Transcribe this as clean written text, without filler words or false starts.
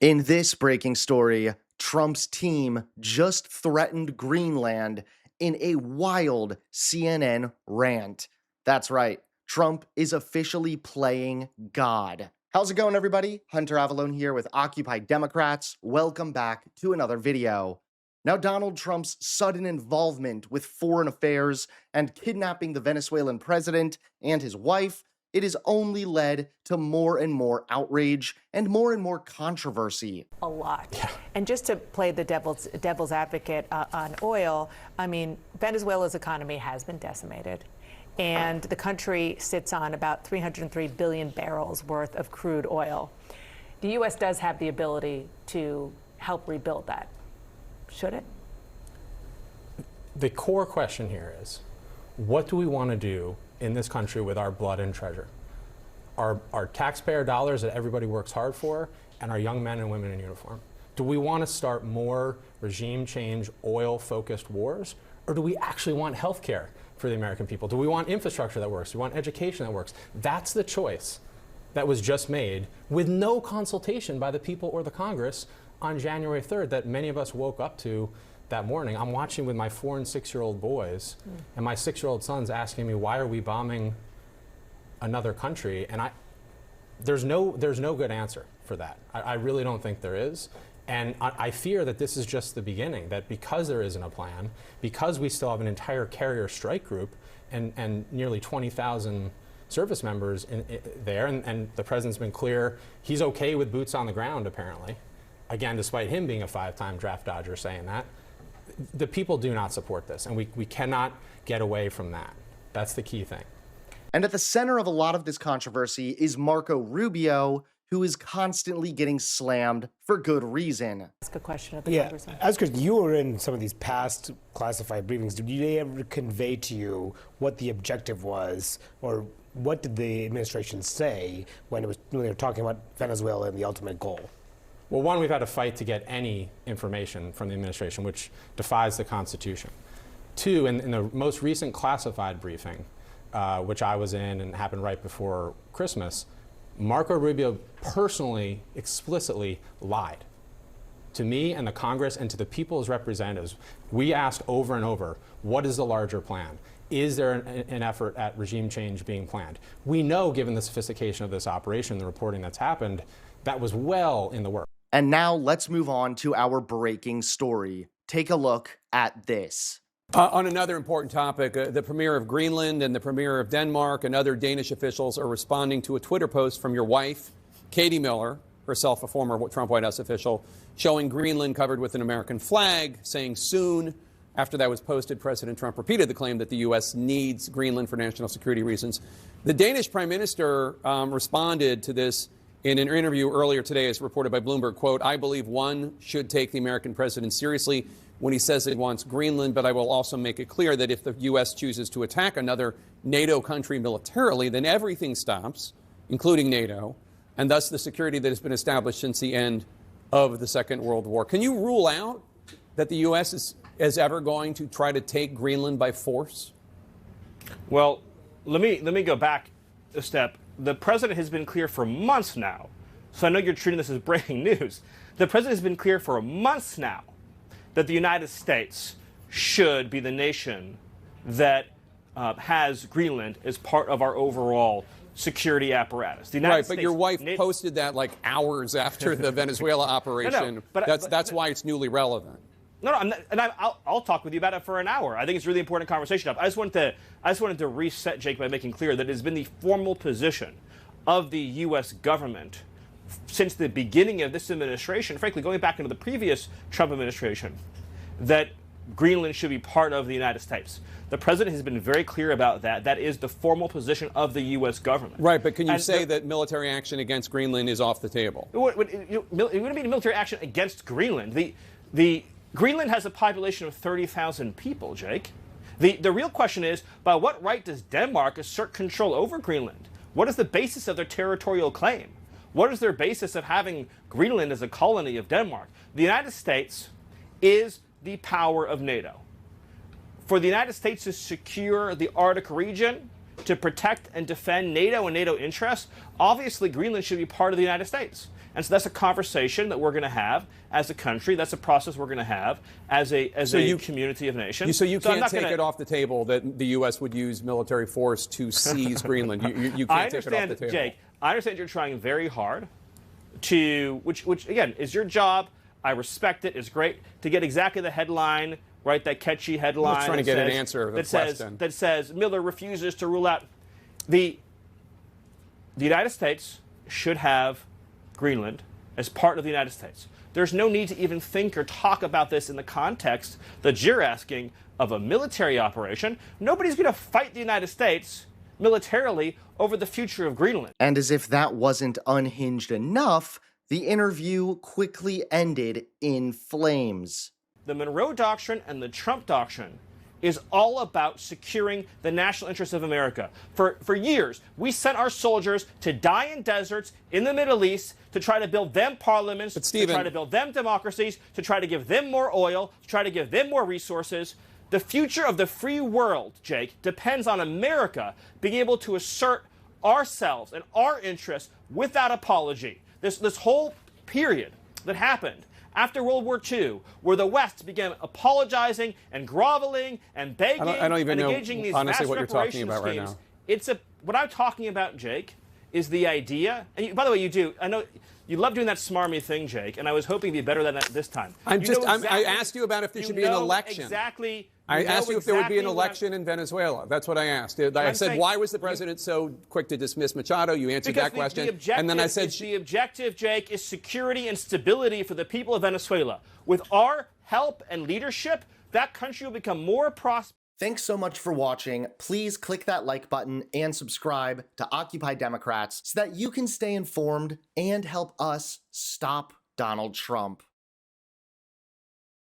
In this breaking story, Trump's team just threatened Greenland in a wild CNN rant. That's right, Trump is officially playing God. How's it going, everybody? Hunter Avalone here with Occupy Democrats. Welcome back to another video. Now, Donald Trump's sudden involvement with foreign affairs and kidnapping the Venezuelan president and his wife, it has only led to more and more outrage and more controversy. A lot. Yeah. And just to play the devil's advocate on oil, I mean, Venezuela's economy has been decimated. And the country sits on about 303 billion barrels worth of crude oil. The U.S. does have the ability to help rebuild that. Should it? The core question here is, what do we want to do in this country with our blood and treasure? Our taxpayer dollars that everybody works hard for, and our young men and women in uniform. Do we want to start more regime change, oil-focused wars? Or do we actually want health care for the American people? Do we want infrastructure that works? Do we want education that works? That's the choice that was just made with no consultation by the people or the Congress on January 3rd that many of us woke up to that morning. I'm watching with my 4- and 6-year-old boys, and my 6-year-old son's asking me, why are we bombing another country? And there's no good answer for that. I really don't think there is. And I fear that this is just the beginning, that because there isn't a plan, because we still have an entire carrier strike group and nearly 20,000 service members there, and the president's been clear he's okay with boots on the ground, apparently. Again, despite him being a 5-time draft dodger saying that. The people do not support this, and we cannot get away from that. That's the key thing. And at the center of a lot of this controversy is Marco Rubio, who is constantly getting slammed for good reason. Ask a question of the congressman. Oscar, you were in some of these past classified briefings. Did they ever convey to you what the objective was, or what did the administration say when they were talking about Venezuela and the ultimate goal? Well, one, we've had to fight to get any information from the administration, which defies the Constitution. Two, in the most recent classified briefing, which I was in and happened right before Christmas, Marco Rubio personally, explicitly lied to me and the Congress and to the people as representatives. We asked over and over, what is the larger plan? Is there an effort at regime change being planned? We know, given the sophistication of this operation, the reporting that's happened, that was well in the works. And now let's move on to our breaking story. Take a look at this. On another important topic, the Premier of Greenland and the Premier of Denmark and other Danish officials are responding to a Twitter post from your wife, Katie Miller, herself a former Trump White House official, showing Greenland covered with an American flag, saying soon. After that was posted, President Trump repeated the claim that the U.S. needs Greenland for national security reasons. The Danish Prime Minister responded to this in an interview earlier today, as reported by Bloomberg, quote, I believe one should take the American president seriously when he says it wants Greenland, but I will also make it clear that if the U.S. chooses to attack another NATO country militarily, then everything stops, including NATO, and thus the security that has been established since the end of the Second World War. Can you rule out that the U.S. is ever going to try to take Greenland by force? Well, let me go back a step. The president has been clear for months now, so I know you're treating this as breaking news. The president has been clear for months now that the United States should be the nation that has Greenland as part of our overall security apparatus. The United States, but your wife posted that like hours after the Venezuela operation. No, but that's why it's newly relevant. No, I'm not, and I'll talk with you about it for an hour. I think it's a really important conversation. I just wanted to reset, Jake, by making clear that it has been the formal position of the U.S. government since the beginning of this administration, frankly, going back into the previous Trump administration, that Greenland should be part of the United States. The president has been very clear about that. That is the formal position of the U.S. government. Right, but can you say that military action against Greenland is off the table? It wouldn't be military action against Greenland. The Greenland has a population of 30,000 people, Jake. The real question is, by what right does Denmark assert control over Greenland? What is the basis of their territorial claim? What is their basis of having Greenland as a colony of Denmark? The United States is the power of NATO. For the United States to secure the Arctic region, to protect and defend NATO and NATO interests, obviously Greenland should be part of the United States. And so that's a conversation that we're going to have as a country. That's a process we're going to have as a community of nations. So you can't I'm take it off the table that the U.S. would use military force to seize Greenland. You can't take it off the table. Jake, I understand you're trying very hard to, which again is your job. I respect it. It's great to get exactly the headline, right? That catchy headline. I'm trying to get an answer to the question. That says Miller refuses to rule out the United States should have Greenland as part of the United States. There's no need to even think or talk about this in the context that you're asking of a military operation. Nobody's going to fight the United States militarily over the future of Greenland. And as if that wasn't unhinged enough, the interview quickly ended in flames. The Monroe Doctrine and the Trump Doctrine is all about securing the national interests of America. For years, we sent our soldiers to die in deserts in the Middle East to try to build them parliaments, to try to build them democracies, to try to give them more oil, to try to give them more resources. The future of the free world, Jake, depends on America being able to assert ourselves and our interests without apology. This whole period that happened after World War II, where the West began apologizing and groveling and begging I don't even and know, engaging these honestly, vast what you're talking reparation about right schemes, now. What I'm talking about, Jake, is the idea. And by the way, you do. I know you love doing that smarmy thing, Jake. And I was hoping to be better than that this time. I asked you about if there should be an election. Exactly. I asked you if there would be an election in Venezuela. That's what I asked. I said, why was the president so quick to dismiss Machado? You answered that question. And then I said, the objective, Jake, is security and stability for the people of Venezuela. With our help and leadership, that country will become more prosperous. Thanks so much for watching. Please click that like button and subscribe to Occupy Democrats so that you can stay informed and help us stop Donald Trump.